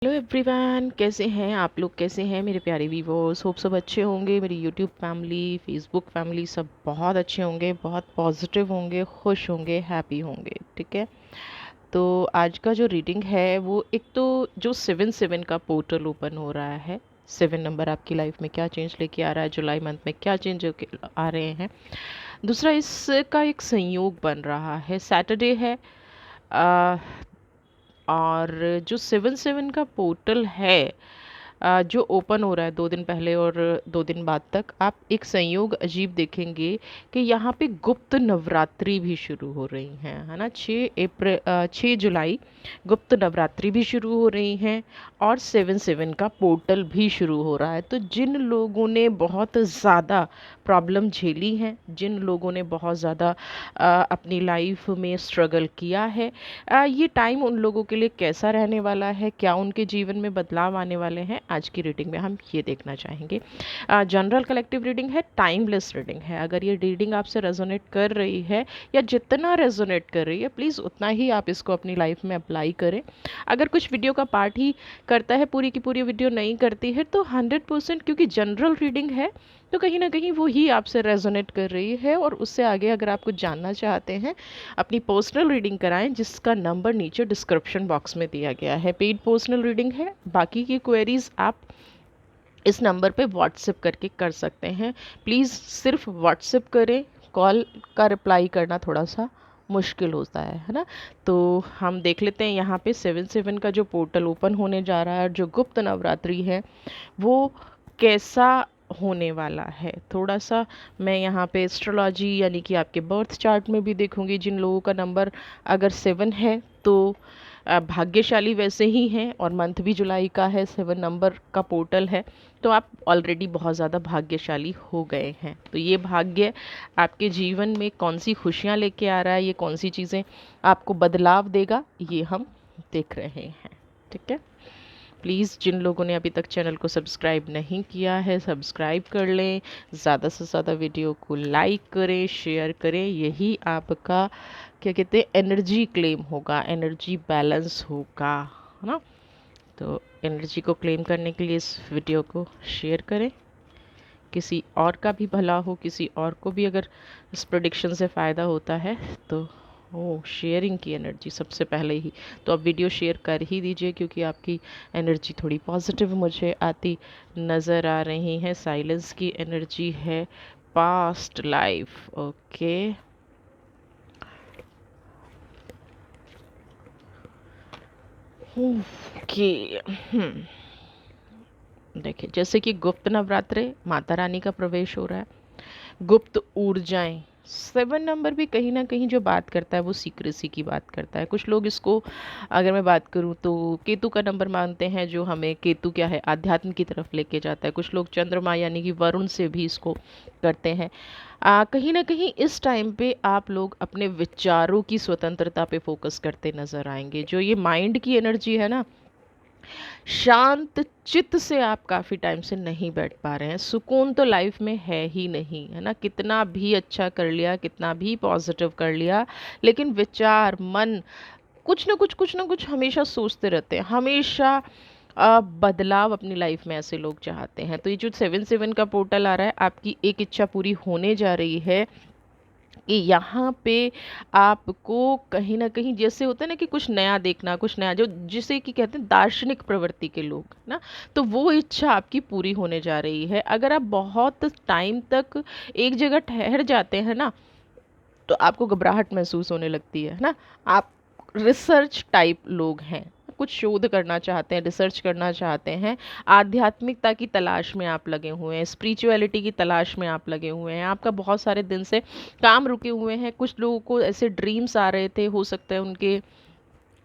Hello everyone, कैसे हैं आप लोग? कैसे हैं मेरे प्यारे वीवर्स? होप सब अच्छे होंगे। मेरी यूट्यूब फैमिली, फेसबुक फैमिली सब बहुत अच्छे होंगे, बहुत पॉजिटिव होंगे, खुश होंगे, हैप्पी होंगे। ठीक है, तो आज का जो रीडिंग है वो एक तो जो 7/7 का पोर्टल ओपन हो रहा है। 7 नंबर आपकी लाइफ में क्या चेंज लेके आ रहा है, जुलाई मंथ में क्या चेंज आ रहे हैं। दूसरा, इसका एक संयोग बन रहा है, सैटरडे है। आ, और जो 7/7 का पोर्टल है, जो ओपन हो रहा है 2 दिन पहले और 2 दिन बाद तक, आप एक संयोग अजीब देखेंगे कि यहाँ पे गुप्त नवरात्रि भी शुरू हो रही हैं, है ना। 6 जुलाई गुप्त नवरात्रि भी शुरू हो रही हैं और 7/7 का पोर्टल भी शुरू हो रहा है। तो जिन लोगों ने बहुत ज़्यादा प्रॉब्लम झेली हैं, जिन लोगों ने बहुत ज़्यादा अपनी लाइफ में स्ट्रगल किया है, ये टाइम उन लोगों के लिए कैसा रहने वाला है, क्या उनके जीवन में बदलाव आने वाले हैं, आज की रीडिंग में हम ये देखना चाहेंगे। जनरल कलेक्टिव रीडिंग है, टाइमलेस रीडिंग है। अगर ये रीडिंग आपसे रेजोनेट कर रही है या जितना रेजोनेट कर रही है, प्लीज़ उतना ही आप इसको अपनी लाइफ में अप्लाई करें। अगर कुछ वीडियो का पार्ट ही करता है, पूरी की पूरी वीडियो नहीं करती है, तो 100%, क्योंकि जनरल रीडिंग है तो कहीं ना कहीं वो ही आपसे रेजोनेट कर रही है। और उससे आगे अगर आप कुछ जानना चाहते हैं, अपनी पर्सनल रीडिंग कराएं, जिसका नंबर नीचे डिस्क्रिप्शन बॉक्स में दिया गया है। पेड पर्सनल रीडिंग है। बाकी की क्वेरीज आप इस नंबर पे व्हाट्सएप करके कर सकते हैं। प्लीज़ सिर्फ व्हाट्सएप करें, कॉल का रिप्लाई करना थोड़ा सा मुश्किल होता है ना। तो हम देख लेते हैं यहाँ पे 7/7 का जो पोर्टल ओपन होने जा रहा है, जो गुप्त नवरात्रि है, वो कैसा होने वाला है। थोड़ा सा मैं यहाँ पे एस्ट्रोलॉजी यानी कि आपके बर्थ चार्ट में भी देखूंगी। जिन लोगों का नंबर अगर 7 है तो भाग्यशाली वैसे ही हैं, और मंथ भी जुलाई का है, 7 नंबर का पोर्टल है, तो आप ऑलरेडी बहुत ज़्यादा भाग्यशाली हो गए हैं। तो ये भाग्य आपके जीवन में कौन सी खुशियाँ लेके आ रहा है, ये कौन सी चीज़ें आपको बदलाव देगा, ये हम देख रहे हैं। ठीक है, प्लीज़ जिन लोगों ने अभी तक चैनल को सब्सक्राइब नहीं किया है, सब्सक्राइब कर लें। ज़्यादा से ज़्यादा वीडियो को लाइक करें, शेयर करें। यही आपका क्या कहते हैं, एनर्जी क्लेम होगा, एनर्जी बैलेंस होगा, है ना। तो एनर्जी को क्लेम करने के लिए इस वीडियो को शेयर करें। किसी और का भी भला हो, किसी और को भी अगर इस प्रोडिक्शन से फ़ायदा होता है तो शेयरिंग की एनर्जी सबसे पहले ही, तो आप वीडियो शेयर कर ही दीजिए, क्योंकि आपकी एनर्जी थोड़ी पॉजिटिव मुझे आती नज़र आ रही है। साइलेंस की एनर्जी है, पास्ट लाइफ। Okay, okay. देखिए, जैसे कि गुप्त नवरात्रे, माता रानी का प्रवेश हो रहा है, गुप्त ऊर्जाएं। 7 नंबर भी कहीं ना कहीं जो बात करता है वो सीक्रेसी की बात करता है। कुछ लोग इसको, अगर मैं बात करूं तो केतु का नंबर मानते हैं, जो हमें केतु क्या है, आध्यात्म की तरफ लेके जाता है। कुछ लोग चंद्रमा यानी कि वरुण से भी इसको करते हैं। कहीं ना कहीं इस टाइम पे आप लोग अपने विचारों की स्वतंत्रता पे फोकस करते नजर आएंगे। जो ये माइंड की एनर्जी है ना, शांत चित्त से आप काफ़ी टाइम से नहीं बैठ पा रहे हैं। सुकून तो लाइफ में है ही नहीं, है ना। कितना भी अच्छा कर लिया, कितना भी पॉजिटिव कर लिया, लेकिन विचार, मन, कुछ ना कुछ हमेशा सोचते रहते हैं। हमेशा बदलाव अपनी लाइफ में ऐसे लोग चाहते हैं। तो ये जो 7/7 का पोर्टल आ रहा है, आपकी एक इच्छा पूरी होने जा रही है कि यहाँ पे आपको कहीं न कहीं, जैसे होता है ना कि कुछ नया देखना, कुछ नया, जो जिसे कि कहते हैं दार्शनिक प्रवृत्ति के लोग ना, तो वो इच्छा आपकी पूरी होने जा रही है। अगर आप बहुत टाइम तक एक जगह ठहर जाते हैं ना, तो आपको घबराहट महसूस होने लगती है ना। आप रिसर्च टाइप लोग हैं, कुछ शोध करना चाहते हैं, रिसर्च करना चाहते हैं, आध्यात्मिकता की तलाश में आप लगे हुए हैं, स्पिरिचुअलिटी की तलाश में आप लगे हुए हैं। आपका बहुत सारे दिन से काम रुके हुए हैं। कुछ लोगों को ऐसे ड्रीम्स आ रहे थे, हो सकता है उनके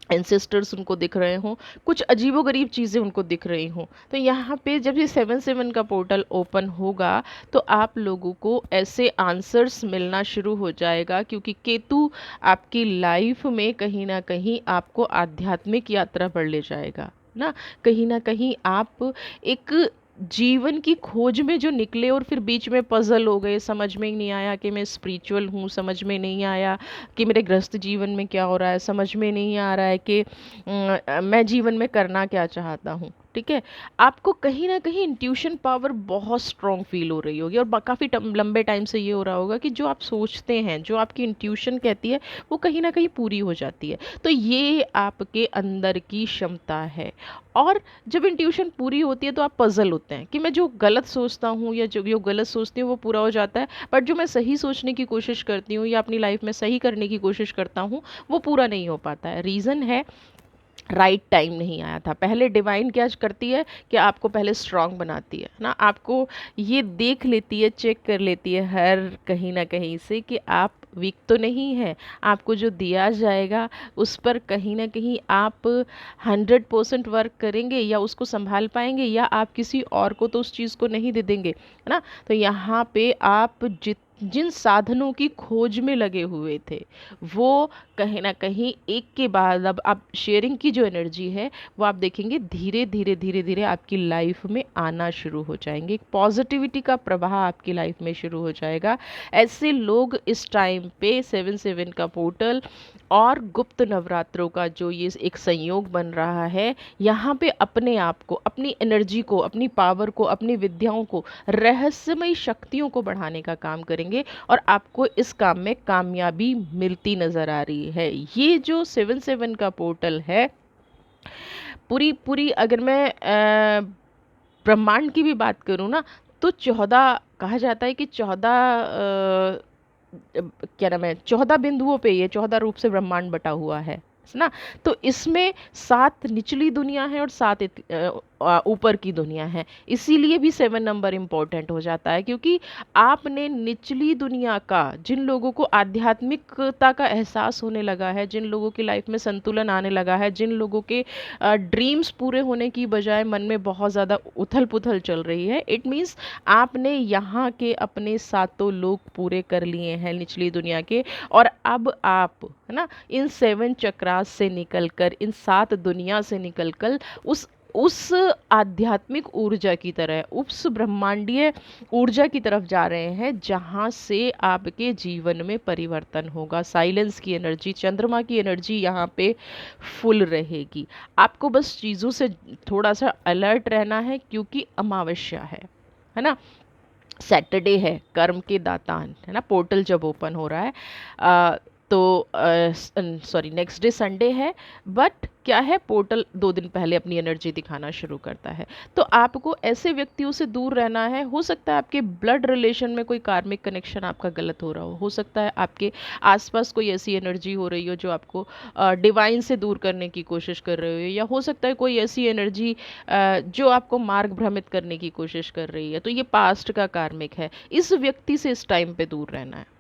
एंसेस्टर्स उनको दिख रहे हों, कुछ अजीबोगरीब चीज़ें उनको दिख रही हों। तो यहाँ पे जब ये 7/7 का पोर्टल ओपन होगा, तो आप लोगों को ऐसे आंसर्स मिलना शुरू हो जाएगा, क्योंकि केतु आपकी लाइफ में कहीं ना कहीं आपको आध्यात्मिक यात्रा पर ले जाएगा ना। कहीं ना कहीं आप एक जीवन की खोज में जो निकले और फिर बीच में पजल हो गए, समझ में ही नहीं आया कि मैं स्पिरिचुअल हूँ, समझ में नहीं आया कि मेरे गृहस्थ जीवन में क्या हो रहा है, समझ में नहीं आ रहा है कि मैं जीवन में करना क्या चाहता हूँ। ठीक है, आपको कहीं ना कहीं इंट्यूशन पावर बहुत स्ट्रांग फील हो रही होगी, और काफ़ी लंबे टाइम से ये हो रहा होगा कि जो आप सोचते हैं, जो आपकी इंट्यूशन कहती है, वो कहीं ना कहीं पूरी हो जाती है। तो ये आपके अंदर की क्षमता है। और जब इंट्यूशन पूरी होती है तो आप पजल होते हैं कि मैं जो गलत सोचता हूँ या जो गलत सोचती हूँ वो पूरा हो जाता है, बट जो मैं सही सोचने की कोशिश करती हूँ या अपनी लाइफ में सही करने की कोशिश करता हूँ वो पूरा नहीं हो पाता है। रीज़न है राइट टाइम नहीं आया था। पहले डिवाइन क्या करती है कि आपको पहले स्ट्रांग बनाती है ना, आपको ये देख लेती है, चेक कर लेती है हर कहीं ना कहीं से कि आप वीक तो नहीं है। आपको जो दिया जाएगा उस पर कहीं ना कहीं आप 100% वर्क करेंगे या उसको संभाल पाएंगे, या आप किसी और को तो उस चीज़ को नहीं दे देंगे, है ना। तो यहाँ पे आप जिन साधनों की खोज में लगे हुए थे वो कहीं ना कहीं एक के बाद अब आप शेयरिंग की जो एनर्जी है वो आप देखेंगे धीरे धीरे धीरे धीरे आपकी लाइफ में आना शुरू हो जाएंगे। एक पॉजिटिविटी का प्रवाह आपकी लाइफ में शुरू हो जाएगा। ऐसे लोग इस टाइम पे 7/7 का पोर्टल और गुप्त नवरात्रों का जो ये एक संयोग बन रहा है, यहाँ पे अपने आप को, अपनी एनर्जी को, अपनी पावर को, अपनी विद्याओं को, रहस्यमयी शक्तियों को बढ़ाने का काम करेंगे, और आपको इस काम में कामयाबी मिलती नज़र आ रही है। ये जो 7/7 का पोर्टल है, पूरी पूरी अगर मैं ब्रह्मांड की भी बात करूँ ना, तो 14 कहा जाता है कि 14 क्या नाम है, 14 बिंदुओं पे ये 14 रूप से ब्रह्मांड बटा हुआ है ना। तो इसमें 7 निचली दुनिया है और 7 ऊपर की दुनिया है। इसीलिए भी 7 नंबर इम्पोर्टेंट हो जाता है, क्योंकि आपने निचली दुनिया का, जिन लोगों को आध्यात्मिकता का एहसास होने लगा है, जिन लोगों की लाइफ में संतुलन आने लगा है, जिन लोगों के ड्रीम्स पूरे होने की बजाय मन में बहुत ज़्यादा उथल पुथल चल रही है, इट मीन्स आपने यहाँ के अपने सातों लोग पूरे कर लिए हैं निचली दुनिया के। और अब आप, है ना, इन 7 चक्रास से निकलकर, इन 7 दुनिया से निकलकर उस आध्यात्मिक ऊर्जा की तरह, उस ब्रह्मांडीय ऊर्जा की तरफ जा रहे हैं जहाँ से आपके जीवन में परिवर्तन होगा। साइलेंस की एनर्जी, चंद्रमा की एनर्जी यहाँ पे फुल रहेगी। आपको बस चीज़ों से थोड़ा सा अलर्ट रहना है, क्योंकि अमावस्या है ना, सैटरडे है, कर्म के दातान, है ना, पोर्टल जब ओपन हो रहा है तो सॉरी नेक्स्ट डे संडे है, बट क्या है, पोर्टल 2 दिन पहले अपनी एनर्जी दिखाना शुरू करता है। तो आपको ऐसे व्यक्तियों से दूर रहना है। हो सकता है आपके ब्लड रिलेशन में कोई कार्मिक कनेक्शन आपका गलत हो रहा हो सकता है आपके आसपास कोई ऐसी एनर्जी हो रही हो जो आपको डिवाइन से दूर करने की कोशिश कर रही हो, या हो सकता है कोई ऐसी एनर्जी जो आपको मार्ग भ्रमित करने की कोशिश कर रही है। तो ये पास्ट का कार्मिक है, इस व्यक्ति से इस टाइम पे दूर रहना है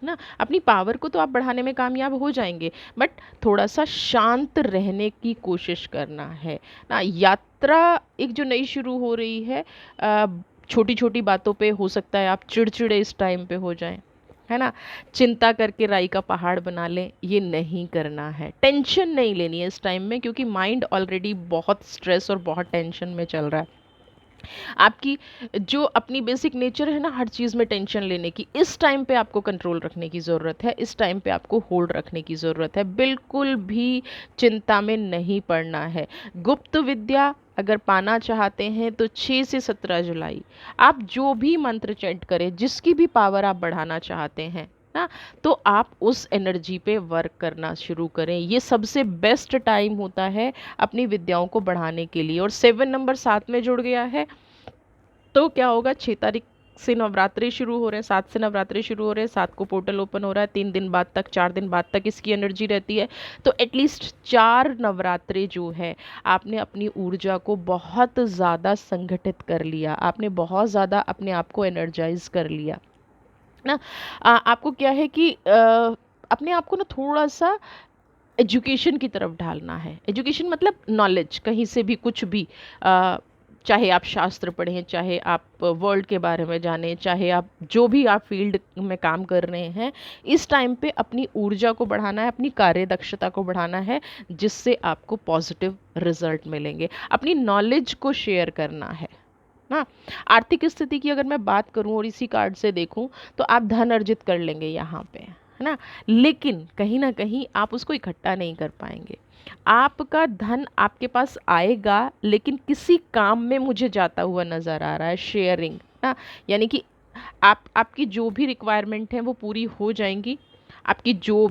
ना। अपनी पावर को तो आप बढ़ाने में कामयाब हो जाएंगे, बट थोड़ा सा शांत रहने की कोशिश करना है ना। यात्रा एक जो नई शुरू हो रही है, छोटी छोटी बातों पे हो सकता है आप चिड़चिड़े इस टाइम पे हो जाएं, है ना। चिंता करके राई का पहाड़ बना लें, ये नहीं करना है। टेंशन नहीं लेनी है इस टाइम में, क्योंकि माइंड ऑलरेडी बहुत स्ट्रेस और बहुत टेंशन में चल रहा है। आपकी जो अपनी बेसिक नेचर है ना हर चीज़ में टेंशन लेने की, इस टाइम पे आपको कंट्रोल रखने की ज़रूरत है। इस टाइम पे आपको होल्ड रखने की ज़रूरत है। बिल्कुल भी चिंता में नहीं पड़ना है। गुप्त विद्या अगर पाना चाहते हैं तो 6 से 17 जुलाई आप जो भी मंत्र चैंट करें, जिसकी भी पावर आप बढ़ाना चाहते हैं ना, तो आप उस एनर्जी पे वर्क करना शुरू करें। ये सबसे बेस्ट टाइम होता है अपनी विद्याओं को बढ़ाने के लिए। और 7 नंबर साथ में जुड़ गया है, तो क्या होगा, 6 तारीख से नवरात्रि शुरू हो रहे हैं, 7 से नवरात्रि शुरू हो रहे हैं, 7 को पोर्टल ओपन हो रहा है, 3 दिन बाद तक, 4 दिन बाद तक इसकी एनर्जी रहती है। तो एटलीस्ट 4 नवरात्रि जो है, आपने अपनी ऊर्जा को बहुत ज़्यादा संगठित कर लिया, आपने बहुत ज़्यादा अपने आप को एनर्जाइज कर लिया ना। आपको क्या है कि अपने आप को ना थोड़ा सा एजुकेशन की तरफ ढालना है। एजुकेशन मतलब नॉलेज, कहीं से भी कुछ भी, चाहे आप शास्त्र पढ़ें, चाहे आप वर्ल्ड के बारे में जानें, चाहे आप जो भी आप फील्ड में काम कर रहे हैं, इस टाइम पे अपनी ऊर्जा को बढ़ाना है, अपनी कार्य दक्षता को बढ़ाना है, जिससे आपको पॉजिटिव रिजल्ट मिलेंगे। अपनी नॉलेज को शेयर करना है ना। आर्थिक स्थिति की अगर मैं बात करूं और इसी कार्ड से देखूं तो आप धन अर्जित कर लेंगे यहाँ पे, है ना, लेकिन कहीं ना कहीं आप उसको इकट्ठा नहीं कर पाएंगे। आपका धन आपके पास आएगा लेकिन किसी काम में मुझे जाता हुआ नजर आ रहा है, शेयरिंग ना। यानी कि आपकी जो भी रिक्वायरमेंट है वो पूरी हो जाएंगी, आपकी जो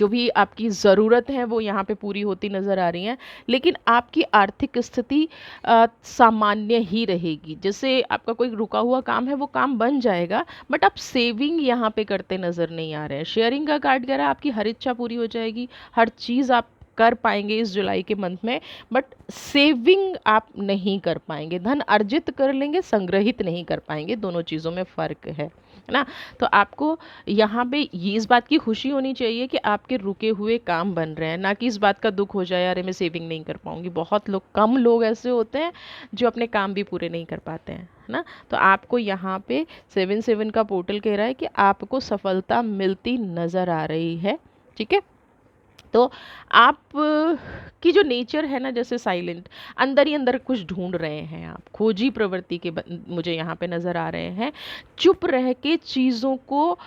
भी आपकी ज़रूरत है वो यहाँ पे पूरी होती नज़र आ रही हैं। लेकिन आपकी आर्थिक स्थिति सामान्य ही रहेगी। जैसे आपका कोई रुका हुआ काम है वो काम बन जाएगा, बट आप सेविंग यहाँ पे करते नज़र नहीं आ रहे हैं। शेयरिंग का कार्ड कह रहा है आपकी हर इच्छा पूरी हो जाएगी, हर चीज़ आप कर पाएंगे इस जुलाई के मंथ में, बट सेविंग आप नहीं कर पाएंगे। धन अर्जित कर लेंगे, संग्रहित नहीं कर पाएंगे, दोनों चीज़ों में फ़र्क है ना। तो आपको यहाँ पे ये इस बात की खुशी होनी चाहिए कि आपके रुके हुए काम बन रहे हैं, ना कि इस बात का दुख हो जाए अरे मैं सेविंग नहीं कर पाऊंगी। बहुत लोग, कम लोग ऐसे होते हैं जो अपने काम भी पूरे नहीं कर पाते हैं, है ना। तो आपको यहाँ पे 7/7 का पोर्टल कह रहा है कि आपको सफलता मिलती नज़र आ रही है, ठीक है। तो आप की जो नेचर है ना, जैसे साइलेंट, अंदर ही अंदर कुछ ढूंढ रहे हैं आप, खोजी प्रवृत्ति के मुझे यहाँ पे नज़र आ रहे हैं। चुप रह के चीज़ों को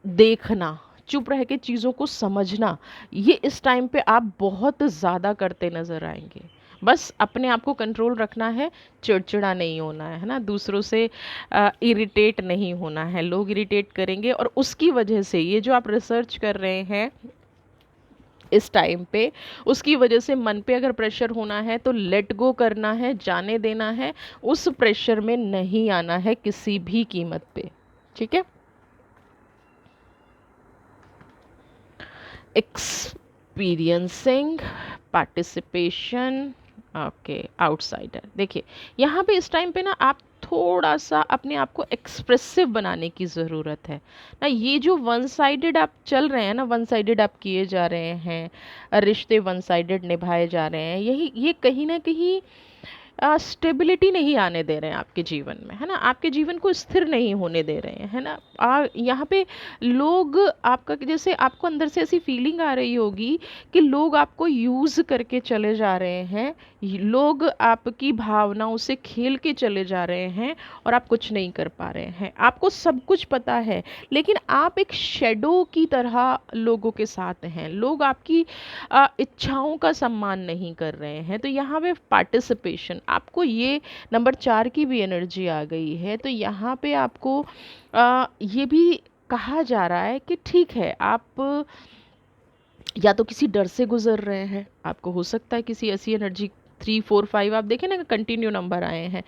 देखना, चुप रह के चीज़ों को समझना, ये इस टाइम पे आप बहुत ज़्यादा करते नज़र आएंगे। बस अपने आप को कंट्रोल रखना है, चिड़चिड़ा नहीं होना है ना, दूसरों से इरिटेट नहीं होना है। लोग इरिटेट करेंगे और उसकी वजह से ये जो आप रिसर्च कर रहे हैं इस टाइम पे, उसकी वजह से मन पे अगर प्रेशर होना है तो लेट गो करना है, जाने देना है, उस प्रेशर में नहीं आना है किसी भी कीमत पे, ठीक है। Experiencing, participation, okay, outsider. देखिए यहाँ पे इस टाइम पे ना आप थोड़ा सा अपने आप को एक्सप्रेसिव बनाने की ज़रूरत है ना। ये जो वन साइडेड आप चल रहे हैं ना, वन साइडेड आप किए जा रहे हैं, रिश्ते वन साइडेड निभाए जा रहे हैं, यही ये कहीं ना कहीं स्टेबिलिटी नहीं आने दे रहे हैं आपके जीवन में, है ना। आपके जीवन को स्थिर नहीं होने दे रहे हैं, है ना। यहाँ पे लोग आपका, जैसे आपको अंदर से ऐसी फीलिंग आ रही होगी कि लोग आपको यूज़ करके चले जा रहे हैं, लोग आपकी भावनाओं से खेल के चले जा रहे हैं और आप कुछ नहीं कर पा रहे हैं। आपको सब कुछ पता है लेकिन आप एक शेडो की तरह लोगों के साथ हैं। लोग आपकी इच्छाओं का सम्मान नहीं कर रहे हैं। तो यहाँ पे पार्टिसिपेशन, आपको ये नंबर 4 की भी एनर्जी आ गई है। तो यहाँ पे आपको ये भी कहा जा रहा है कि ठीक है, आप या तो किसी डर से गुजर रहे हैं, आपको हो सकता है किसी ऐसी एनर्जी, 3 4 5 आप देखें ना कंटिन्यू नंबर आए हैं,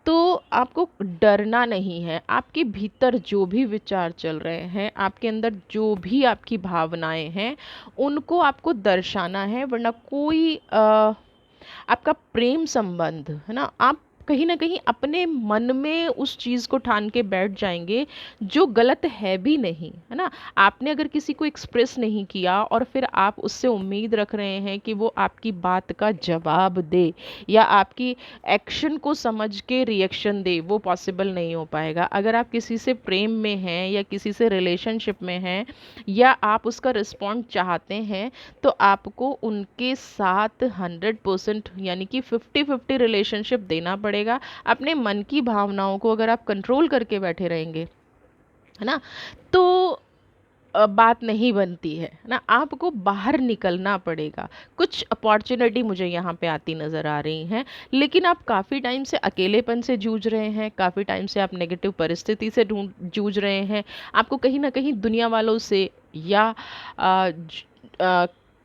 तो आपको डरना नहीं है। आपके भीतर जो भी विचार चल रहे हैं, आपके अंदर जो भी आपकी भावनाएं हैं, उनको आपको दर्शाना है, वरना कोई आपका प्रेम संबंध, है ना, आप कहीं ना कहीं अपने मन में उस चीज़ को ठान के बैठ जाएंगे जो गलत है भी नहीं, है ना। आपने अगर किसी को एक्सप्रेस नहीं किया और फिर आप उससे उम्मीद रख रहे हैं कि वो आपकी बात का जवाब दे या आपकी एक्शन को समझ के रिएक्शन दे, वो पॉसिबल नहीं हो पाएगा। अगर आप किसी से प्रेम में हैं या किसी से रिलेशनशिप में हैं या आप उसका रिस्पॉन्ड चाहते हैं, तो आपको उनके साथ 100% यानी कि 50-50 रिलेशनशिप देना पड़ेगा। अपने मन की भावनाओं को अगर आप कंट्रोल करके बैठे रहेंगे, है ना, तो बात नहीं बनती है ना। आपको बाहर निकलना पड़ेगा। कुछ अपॉर्चुनिटी मुझे यहाँ पे आती नज़र आ रही हैं, लेकिन आप काफ़ी टाइम से अकेलेपन से जूझ रहे हैं, काफ़ी टाइम से आप नेगेटिव परिस्थिति से जूझ रहे हैं। आपको कहीं ना कहीं दुनिया वालों से या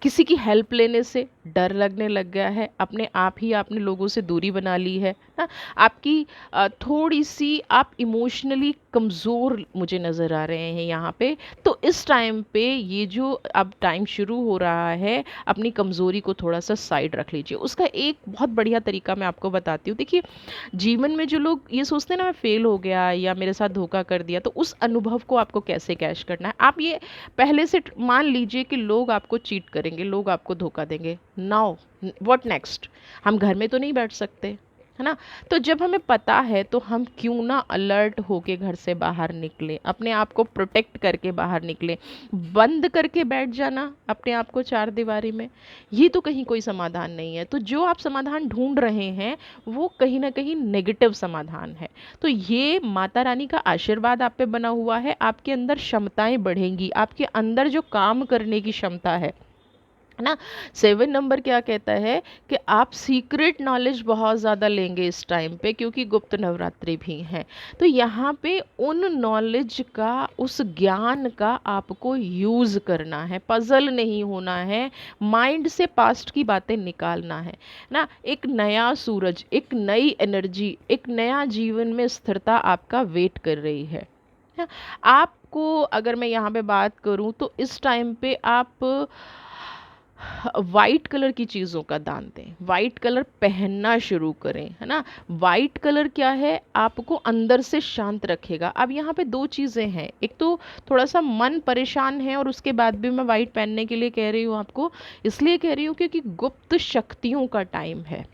किसी की हेल्प लेने से डर लगने लग गया है। अपने आप ही आपने लोगों से दूरी बना ली है ना। आपकी थोड़ी सी आप इमोशनली कमज़ोर मुझे नज़र आ रहे हैं यहाँ पे। तो इस टाइम पे ये जो अब टाइम शुरू हो रहा है, अपनी कमज़ोरी को थोड़ा सा साइड रख लीजिए। उसका एक बहुत बढ़िया तरीका मैं आपको बताती हूँ। देखिए जीवन में जो लोग ये सोचते हैं ना मैं फेल हो गया या मेरे साथ धोखा कर दिया, तो उस अनुभव को आपको कैसे कैश करना है। आप ये पहले से मान लीजिए कि लोग आपको चीट करेंगे, लोग आपको धोखा देंगे। नाउ व्हाट नेक्स्ट, हम घर में तो नहीं बैठ सकते, है ना। तो जब हमें पता है तो हम क्यों ना अलर्ट होके घर से बाहर निकले, अपने आप को प्रोटेक्ट करके बाहर निकले। बंद करके बैठ जाना अपने आप को चार दीवारी में, ये तो कहीं कोई समाधान नहीं है। तो जो आप समाधान ढूंढ रहे हैं वो कहीं ना कहीं नेगेटिव समाधान है। तो ये माता रानी का आशीर्वाद आप पे बना हुआ है, आपके अंदर क्षमताएं बढ़ेंगी, आपके अंदर जो काम करने की क्षमता है ना। 7 नंबर क्या कहता है कि आप सीक्रेट नॉलेज बहुत ज़्यादा लेंगे इस टाइम पे, क्योंकि गुप्त नवरात्रि भी हैं। तो यहाँ पे उन नॉलेज का, उस ज्ञान का आपको यूज़ करना है, पजल नहीं होना है, माइंड से पास्ट की बातें निकालना है ना। एक नया सूरज, एक नई एनर्जी, एक नया जीवन में स्थिरता आपका वेट कर रही है ना। आपको अगर मैं यहाँ पे बात करूँ तो इस टाइम पे आप वाइट कलर की चीज़ों का दान दें, वाइट कलर पहनना शुरू करें, है ना। वाइट कलर क्या है, आपको अंदर से शांत रखेगा। अब यहाँ पे दो चीज़ें हैं, एक तो थोड़ा सा मन परेशान है और उसके बाद भी मैं वाइट पहनने के लिए कह रही हूँ आपको, इसलिए कह रही हूँ क्योंकि गुप्त शक्तियों का टाइम है।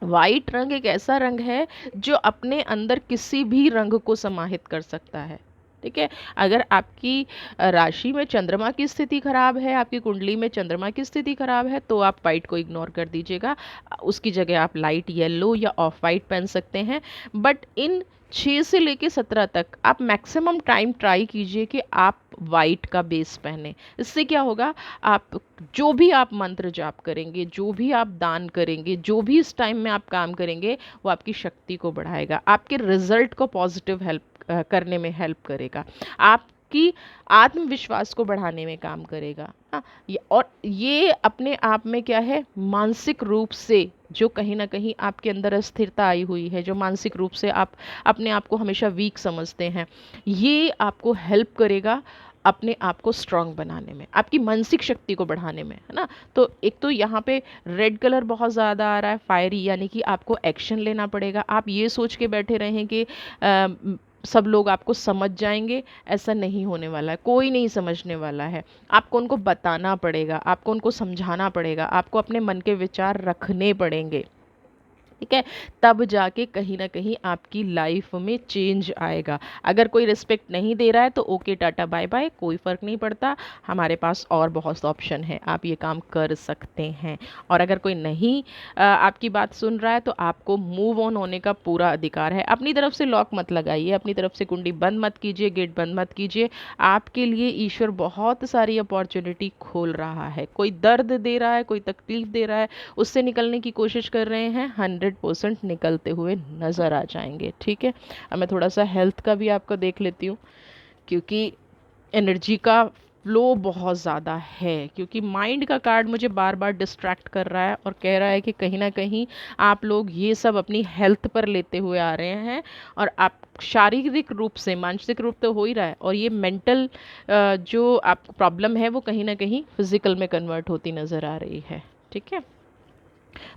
वाइट रंग एक ऐसा रंग है जो अपने अंदर किसी भी रंग को समाहित कर सकता है। ठीक है। अगर आपकी राशि में चंद्रमा की स्थिति खराब है, आपकी कुंडली में चंद्रमा की स्थिति खराब है, तो आप वाइट को इग्नोर कर दीजिएगा। उसकी जगह आप लाइट येलो या ऑफ वाइट पहन सकते हैं। बट इन 6 से लेके 17 तक आप मैक्सिमम टाइम ट्राई कीजिए कि आप वाइट का बेस पहने। इससे क्या होगा, आप जो भी आप मंत्र जाप करेंगे, जो भी आप दान करेंगे, जो भी इस टाइम में आप काम करेंगे, वो आपकी शक्ति को बढ़ाएगा, आपके रिजल्ट को पॉजिटिव हेल्प करने में हेल्प करेगा, आपकी आत्मविश्वास को बढ़ाने में काम करेगा। हाँ, और ये अपने आप में क्या है, मानसिक रूप से जो कहीं ना कहीं आपके अंदर अस्थिरता आई हुई है, जो मानसिक रूप से आप अपने आप को हमेशा वीक समझते हैं, ये आपको हेल्प करेगा अपने आप को स्ट्रांग बनाने में, आपकी मानसिक शक्ति को बढ़ाने में, है ना। तो एक तो यहाँ पे रेड कलर बहुत ज़्यादा आ रहा है, फायरी, यानी कि आपको एक्शन लेना पड़ेगा। आप ये सोच के बैठे रहें कि सब लोग आपको समझ जाएंगे, ऐसा नहीं होने वाला है, कोई नहीं समझने वाला है। आपको उनको बताना पड़ेगा, आपको उनको समझाना पड़ेगा, आपको अपने मन के विचार रखने पड़ेंगे। ठीक है। तब जाके कहीं ना कहीं आपकी लाइफ में चेंज आएगा। अगर कोई रिस्पेक्ट नहीं दे रहा है तो ओके, टाटा बाय बाय, कोई फ़र्क नहीं पड़ता, हमारे पास और बहुत ऑप्शन है, आप ये काम कर सकते हैं। और अगर कोई नहीं आपकी बात सुन रहा है तो आपको मूव ऑन होने का पूरा अधिकार है। अपनी तरफ से लॉक मत लगाइए, अपनी तरफ से कुंडी बंद मत कीजिए, गेट बंद मत कीजिए। आपके लिए ईश्वर बहुत सारी अपॉर्चुनिटी खोल रहा है। कोई दर्द दे रहा है, कोई तकलीफ दे रहा है, उससे निकलने की कोशिश कर रहे हैं, 100% निकलते हुए नज़र आ जाएंगे। ठीक है। अब मैं थोड़ा सा हेल्थ का भी आपको देख लेती हूँ, क्योंकि एनर्जी का फ्लो बहुत ज़्यादा है, क्योंकि माइंड का कार्ड मुझे बार बार डिस्ट्रैक्ट कर रहा है और कह रहा है कि कहीं ना कहीं आप लोग ये सब अपनी हेल्थ पर लेते हुए आ रहे हैं, और आप शारीरिक रूप से, मानसिक रूप तो हो ही रहा है, और ये मेंटल जो आपको प्रॉब्लम है वो कहीं ना कहीं फिजिकल में कन्वर्ट होती नज़र आ रही है। ठीक है।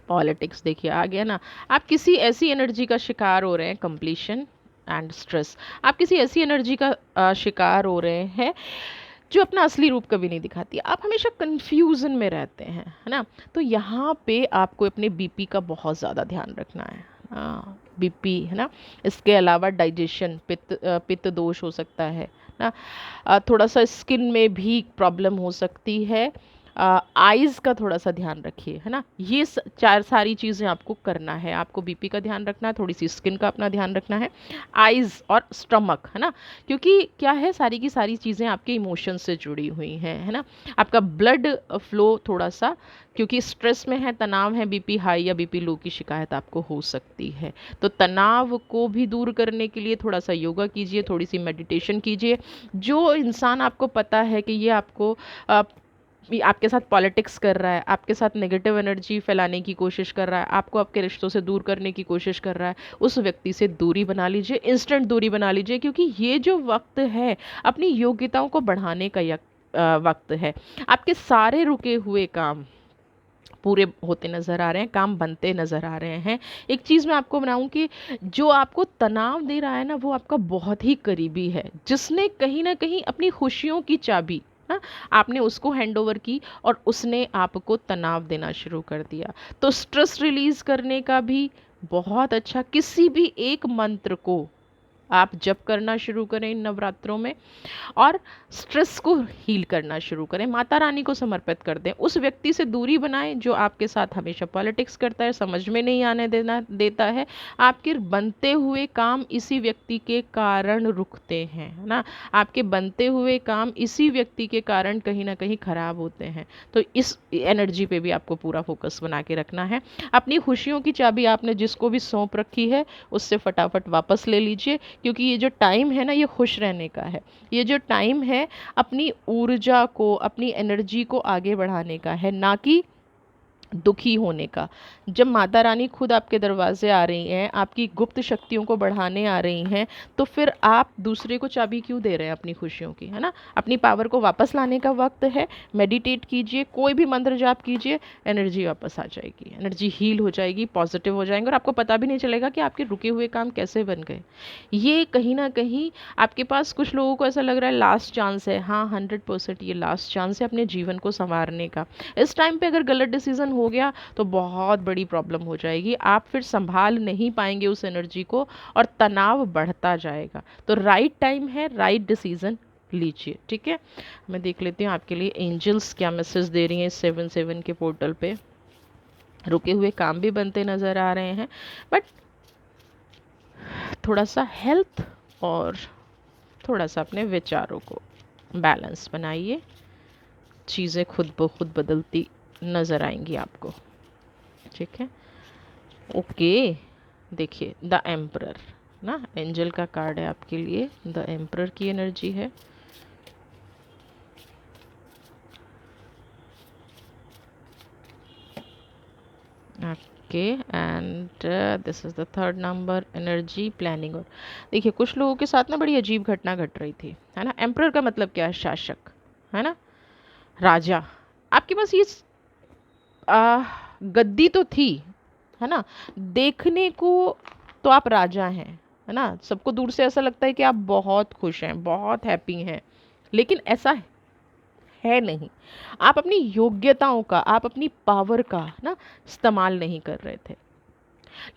पॉलिटिक्स देखिए आ गया ना। आप किसी ऐसी एनर्जी का शिकार हो रहे हैं, कंप्लीशन एंड स्ट्रेस, आप किसी ऐसी एनर्जी का शिकार हो रहे हैं जो अपना असली रूप कभी नहीं दिखाती। आप हमेशा कंफ्यूजन में रहते हैं, है ना। तो यहाँ पे आपको अपने बीपी का बहुत ज़्यादा ध्यान रखना है। हाँ, बीपी, है ना। इसके अलावा डाइजेशन, पित्त दोष हो सकता है ना। थोड़ा सा स्किन में भी प्रॉब्लम हो सकती है। आइज़ का थोड़ा सा ध्यान रखिए, है ना। ये चार सारी चीज़ें आपको करना है। आपको बीपी का ध्यान रखना है, थोड़ी सी स्किन का अपना ध्यान रखना है, आइज़ और स्टमक, है ना। क्योंकि क्या है, सारी की सारी चीज़ें आपके इमोशन से जुड़ी हुई हैं, है ना। आपका ब्लड फ्लो थोड़ा सा, क्योंकि स्ट्रेस में है, तनाव है, बीपी हाई या बीपी लो की शिकायत आपको हो सकती है। तो तनाव को भी दूर करने के लिए थोड़ा सा योगा कीजिए, थोड़ी सी मेडिटेशन कीजिए। जो इंसान आपको पता है कि ये आपको आपके साथ पॉलिटिक्स कर रहा है, आपके साथ नेगेटिव एनर्जी फैलाने की कोशिश कर रहा है, आपको आपके रिश्तों से दूर करने की कोशिश कर रहा है, उस व्यक्ति से दूरी बना लीजिए, इंस्टेंट दूरी बना लीजिए। क्योंकि ये जो वक्त है अपनी योग्यताओं को बढ़ाने का वक्त है। आपके सारे रुके हुए काम पूरे होते नज़र आ रहे हैं, काम बनते नज़र आ रहे हैं। एक चीज़ मैं आपको बनाऊं कि जो आपको तनाव दे रहा है ना, वो आपका बहुत ही करीबी है, जिसने कहीं ना कहीं अपनी खुशियों की चाबी, हाँ, आपने उसको हैंड ओवर की और उसने आपको तनाव देना शुरू कर दिया। तो स्ट्रेस रिलीज करने का भी बहुत अच्छा। किसी भी एक मंत्र को आप जप करना शुरू करें इन नवरात्रों में, और स्ट्रेस को हील करना शुरू करें, माता रानी को समर्पित कर दें। उस व्यक्ति से दूरी बनाएं जो आपके साथ हमेशा पॉलिटिक्स करता है, समझ में नहीं आने देना देता है। आपके बनते हुए काम इसी व्यक्ति के कारण रुकते हैं, है ना। आपके बनते हुए काम इसी व्यक्ति के कारण कहीं ना कहीं खराब होते हैं। तो इस एनर्जी पे भी आपको पूरा फोकस बना के रखना है। अपनी खुशियों की चाबी आपने जिसको भी सौंप रखी है उससे फटाफट वापस ले लीजिए, क्योंकि ये जो टाइम है ना, ये खुश रहने का है। ये जो टाइम है अपनी ऊर्जा को, अपनी एनर्जी को आगे बढ़ाने का है, ना कि दुखी होने का। जब माता रानी खुद आपके दरवाजे आ रही हैं, आपकी गुप्त शक्तियों को बढ़ाने आ रही हैं, तो फिर आप दूसरे को चाबी क्यों दे रहे हैं अपनी खुशियों की, है ना। अपनी पावर को वापस लाने का वक्त है। मेडिटेट कीजिए, कोई भी मंत्र जाप कीजिए, एनर्जी वापस आ जाएगी, एनर्जी हील हो जाएगी, पॉजिटिव हो जाएंगे, और आपको पता भी नहीं चलेगा कि आपके रुके हुए काम कैसे बन गए। ये कहीं ना कहीं आपके पास, कुछ लोगों को ऐसा लग रहा है लास्ट चांस है। हाँ, 100% ये लास्ट चांस है अपने जीवन को संवारने का। इस टाइम पे अगर गलत डिसीजन हो गया तो बहुत बड़ी प्रॉब्लम हो जाएगी। आप फिर संभाल नहीं पाएंगे उस एनर्जी को, और तनाव बढ़ता जाएगा। तो राइट टाइम है, राइट डिसीजन लीजिए, ठीक है। मैं देख लेती हूँ आपके लिए एंजल्स क्या मैसेज दे रही हैं 7/7 के पोर्टल पे। रुके हुए काम भी बनते नज़र आ रहे हैं, बट थोड़ा सा हेल्थ और थोड़ा सा अपने विचारों को बैलेंस बनाइए। चीज़ें खुद ब खुद बदलती नज़र आएंगी आपको, ठीक है। ओके, देखिए द एम्परर ना, एंजल का कार्ड है आपके लिए। द एम्परर की एनर्जी है। Okay, and this is the third number, energy planning. और देखिए कुछ लोगों के साथ ना बड़ी अजीब घटना घट रही थी, है ना। एम्परर का मतलब क्या है? शासक, है ना, राजा। आपके पास ये आ, गद्दी तो थी, है ना, देखने को तो आप राजा हैं, है ना। सबको दूर से ऐसा लगता है कि आप बहुत खुश हैं, बहुत हैप्पी हैं, लेकिन ऐसा है नहीं। आप अपनी योग्यताओं का, आप अपनी पावर का ना इस्तेमाल नहीं कर रहे थे।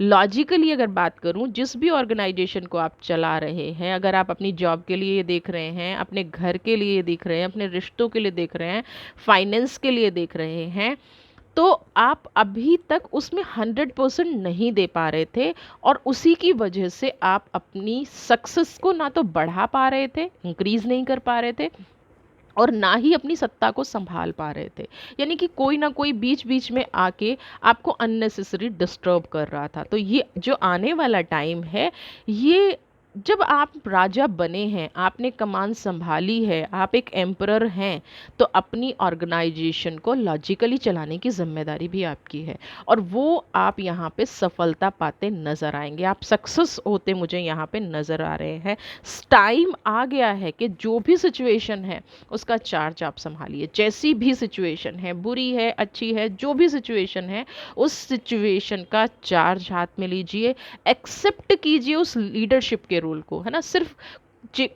लॉजिकली अगर बात करूं, जिस भी ऑर्गेनाइजेशन को आप चला रहे हैं, अगर आप अपनी जॉब के लिए देख रहे हैं, अपने घर के लिए देख रहे हैं, अपने रिश्तों के लिए देख रहे हैं, फाइनेंस के लिए देख रहे हैं, तो आप अभी तक उसमें 100% नहीं दे पा रहे थे, और उसी की वजह से आप अपनी सक्सेस को ना तो बढ़ा पा रहे थे, इंक्रीज नहीं कर पा रहे थे, और ना ही अपनी सत्ता को संभाल पा रहे थे। यानी कि कोई ना कोई बीच बीच में आके आपको अननेसेसरी डिस्टर्ब कर रहा था। तो ये जो आने वाला टाइम है, ये जब आप राजा बने हैं, आपने कमान संभाली है, आप एक एम्परर हैं, तो अपनी ऑर्गेनाइजेशन को लॉजिकली चलाने की जिम्मेदारी भी आपकी है, और वो आप यहाँ पे सफलता पाते नज़र आएंगे, आप सक्सेस होते मुझे यहाँ पे नज़र आ रहे हैं। टाइम आ गया है कि जो भी सिचुएशन है उसका चार्ज आप संभालिए। जैसी भी सिचुएशन है, बुरी है, अच्छी है, जो भी सिचुएशन है, उस सिचुएशन का चार्ज हाथ में लीजिए, एक्सेप्ट कीजिए उस लीडरशिप के रोल को, है ना। सिर्फ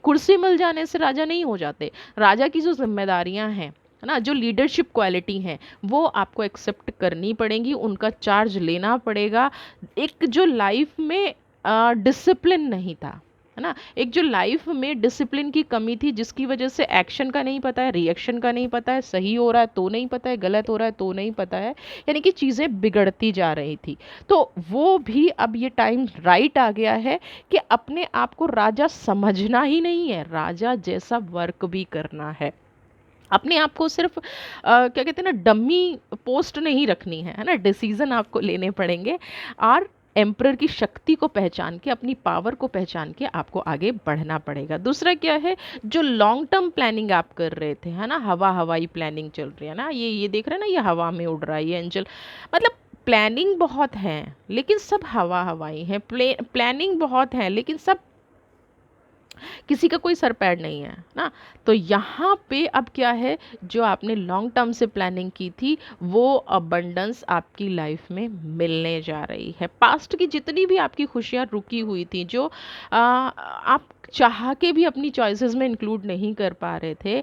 कुर्सी मिल जाने से राजा नहीं हो जाते। राजा की जो जिम्मेदारियां हैं, है ना, जो लीडरशिप क्वालिटी हैं, वो आपको एक्सेप्ट करनी पड़ेंगी, उनका चार्ज लेना पड़ेगा। एक जो लाइफ में डिसिप्लिन नहीं था, है ना, एक जो लाइफ में डिसिप्लिन की कमी थी, जिसकी वजह से एक्शन का नहीं पता है, रिएक्शन का नहीं पता है, सही हो रहा है तो नहीं पता है, गलत हो रहा है तो नहीं पता है, यानी कि चीज़ें बिगड़ती जा रही थी। तो वो भी अब ये टाइम राइट आ गया है कि अपने आप को राजा समझना ही नहीं है, राजा जैसा वर्क भी करना है। अपने आप को सिर्फ क्या कहते हैं ना, डमी पोस्ट नहीं रखनी है ना, डिसीजन आपको लेने पड़ेंगे, और एम्परर की शक्ति को पहचान के, अपनी पावर को पहचान के आपको आगे बढ़ना पड़ेगा। दूसरा क्या है, जो लॉन्ग टर्म प्लानिंग आप कर रहे थे, है ना, हवाई प्लानिंग चल रही है ना, ये देख रहे हैं ना, ये हवा में उड़ रहा है ये एंजल, मतलब प्लानिंग बहुत है लेकिन सब हवाई है। प्लानिंग बहुत है लेकिन सब, किसी का कोई सर पैर नहीं है ना। तो यहाँ पे अब क्या है, जो आपने लॉन्ग टर्म से प्लानिंग की थी, वो अबंडेंस आपकी लाइफ में मिलने जा रही है। पास्ट की जितनी भी आपकी खुशियाँ रुकी हुई थी, जो आप चाह के भी अपनी चॉइसेस में इंक्लूड नहीं कर पा रहे थे,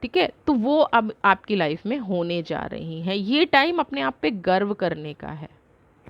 ठीक है, तो वो अब आपकी लाइफ में होने जा रही हैं। ये टाइम अपने आप पे गर्व करने का है,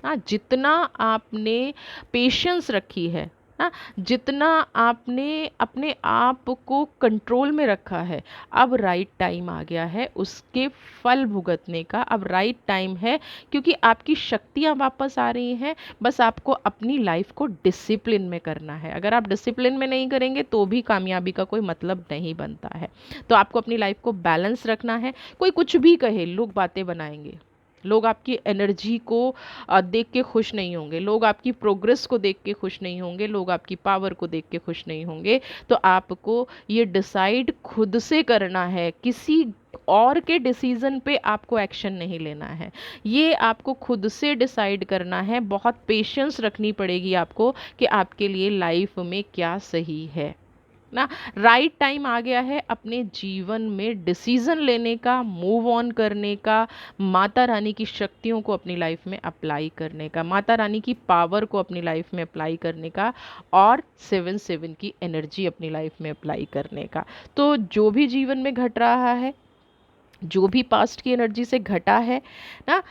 हाँ, जितना आपने पेशेंस रखी है, हाँ, जितना आपने अपने आप को कंट्रोल में रखा है, अब राइट टाइम आ गया है उसके फल भुगतने का। अब राइट टाइम है, क्योंकि आपकी शक्तियाँ वापस आ रही हैं। बस आपको अपनी लाइफ को डिसिप्लिन में करना है। अगर आप डिसिप्लिन में नहीं करेंगे तो भी कामयाबी का कोई मतलब नहीं बनता है। तो आपको अपनी लाइफ को बैलेंस रखना है। कोई कुछ भी कहे, लोग बातें बनाएंगे, लोग आपकी एनर्जी को देख के खुश नहीं होंगे, लोग आपकी प्रोग्रेस को देख के खुश नहीं होंगे, लोग आपकी पावर को देख के खुश नहीं होंगे। तो आपको ये डिसाइड खुद से करना है, किसी और के डिसीजन पे आपको एक्शन नहीं लेना है। ये आपको खुद से डिसाइड करना है। बहुत पेशेंस रखनी पड़ेगी आपको कि आपके लिए लाइफ में क्या सही है ना। राइट टाइम आ गया है अपने जीवन में डिसीजन लेने का, मूव ऑन करने का, माता रानी की शक्तियों को अपनी लाइफ में अप्लाई करने का, माता रानी की पावर को अपनी लाइफ में अप्लाई करने का, और 7/7 की एनर्जी अपनी लाइफ में अप्लाई करने का। तो जो भी जीवन में घट रहा है, जो भी पास्ट की एनर्जी से घटा है ना,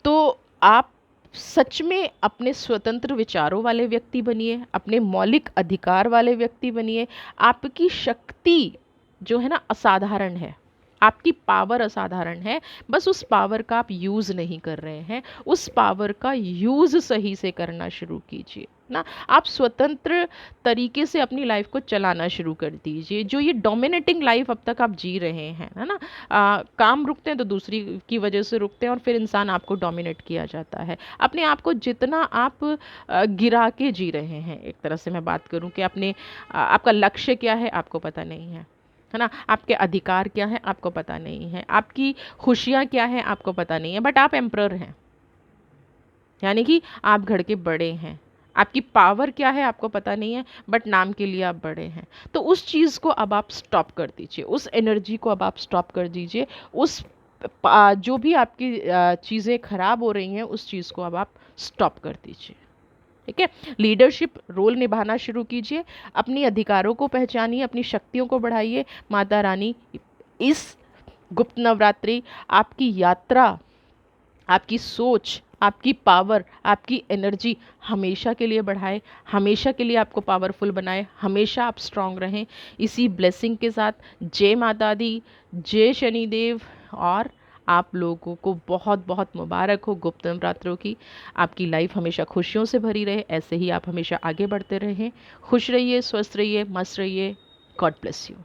तो आप सच में अपने स्वतंत्र विचारों वाले व्यक्ति बनिए, अपने मौलिक अधिकार वाले व्यक्ति बनिए। आपकी शक्ति जो है ना असाधारण है, आपकी पावर असाधारण है। बस उस पावर का आप यूज़ नहीं कर रहे हैं। उस पावर का यूज़ सही से करना शुरू कीजिए ना। आप स्वतंत्र तरीके से अपनी लाइफ को चलाना शुरू कर दीजिए। जो ये डोमिनेटिंग लाइफ अब तक आप जी रहे हैं, है ना, काम रुकते हैं तो दूसरी की वजह से रुकते हैं, और फिर इंसान आपको डोमिनेट किया जाता है। अपने आप को जितना आप गिरा के जी रहे हैं, एक तरह से मैं बात करूं कि अपने आपका लक्ष्य क्या है आपको पता नहीं है ना, आपके अधिकार क्या हैं आपको पता नहीं है, आपकी खुशियाँ क्या हैं आपको पता नहीं है, बट आप एम्परर हैं, यानी कि आप घर के बड़े हैं। आपकी पावर क्या है आपको पता नहीं है, बट नाम के लिए आप बड़े हैं। तो उस चीज़ को अब आप स्टॉप कर दीजिए, उस एनर्जी को अब आप स्टॉप कर दीजिए। उस जो भी आपकी चीज़ें खराब हो रही हैं उस चीज़ को अब आप स्टॉप कर दीजिए। ठीक है, लीडरशिप रोल निभाना शुरू कीजिए, अपनी अधिकारों को पहचानिए, अपनी शक्तियों को बढ़ाइए। माता रानी इस गुप्त नवरात्रि आपकी यात्रा, आपकी सोच, आपकी पावर, आपकी एनर्जी हमेशा के लिए बढ़ाए, हमेशा के लिए आपको पावरफुल बनाए, हमेशा आप स्ट्रांग रहें। इसी ब्लेसिंग के साथ जय माता दी, जय शनिदेव, और आप लोगों को बहुत बहुत मुबारक हो गुप्त नवरात्रों की। आपकी लाइफ हमेशा खुशियों से भरी रहे, ऐसे ही आप हमेशा आगे बढ़ते रहें। खुश रहिए, स्वस्थ रहिए, मस्त रहिए। God bless you.